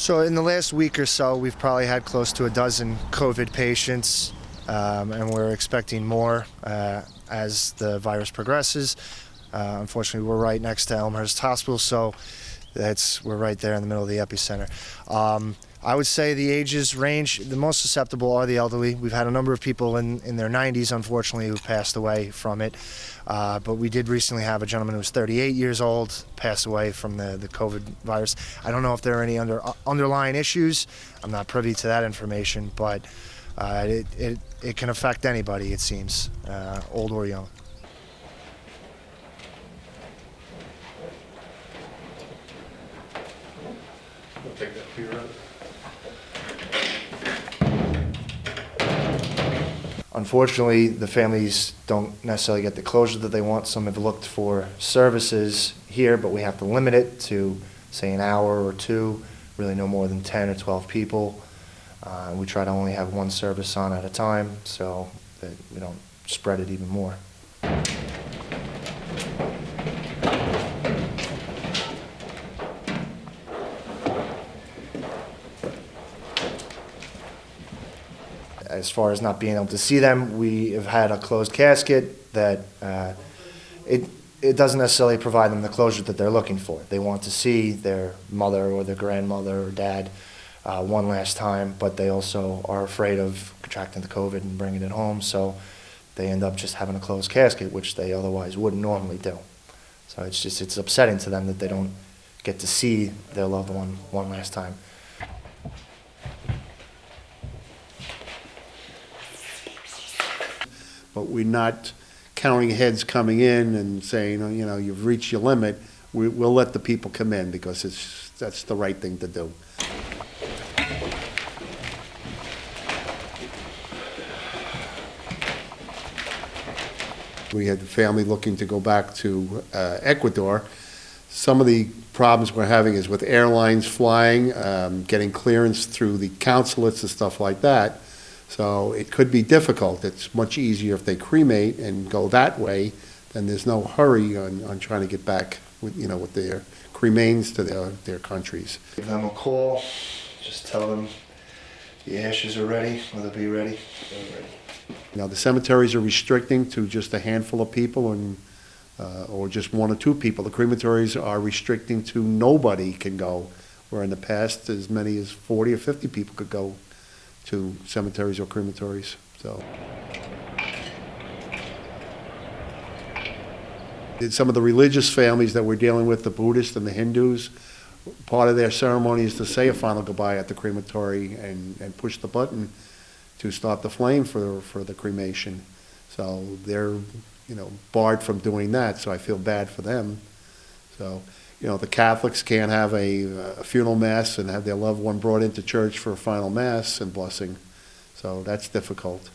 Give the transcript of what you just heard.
So in the last week or so, we've probably had close to a dozen COVID patients, and we're expecting more as the virus progresses. Unfortunately, we're right next to Elmhurst Hospital, so we're right there in the middle of the epicenter. I would say the ages range, the most susceptible are the elderly. We've had a number of people in their 90s, unfortunately, who passed away from it. But we did recently have a gentleman who was 38 years old pass away from the COVID virus. I don't know if there are any underlying issues. I'm not privy to that information, but it can affect anybody, it seems, old or young. I'll take that for you, Red. Unfortunately, the families don't necessarily get the closure that they want. Some have looked for services here, but we have to limit it to, say, an hour or two, really no more than 10 or 12 people. We try to only have one service on at a time so that we don't spread it even more. As far as not being able to see them, we have had a closed casket that it doesn't necessarily provide them the closure that they're looking for. They want to see their mother or their grandmother or dad one last time, but they also are afraid of contracting the COVID and bringing it home, so they end up just having a closed casket, which they otherwise wouldn't normally do. So it's upsetting to them that they don't get to see their loved one last time. But we're not counting heads coming in and saying, oh, you know, you've reached your limit. We'll let the people come in because that's the right thing to do. We had the family looking to go back to Ecuador. Some of the problems we're having is with airlines flying, getting clearance through the consulates and stuff like that. So it could be difficult. It's much easier if they cremate and go that way, then there's no hurry on trying to get back with, you know, with their cremains to their countries. Give them a call, just tell them the ashes are ready, or they'll be ready. They're ready. Now the cemeteries are restricting to just a handful of people and or just one or two people. The crematories are restricting to nobody can go, where in the past as many as 40 or 50 people could go to cemeteries or crematories. So some of the religious families that we're dealing with, the Buddhists and the Hindus, part of their ceremony is to say a final goodbye at the crematory and push the button to start the flame for the cremation. So they're, you know, barred from doing that, so I feel bad for them. So, you know, the Catholics can't have a funeral mass and have their loved one brought into church for a final mass and blessing. So that's difficult.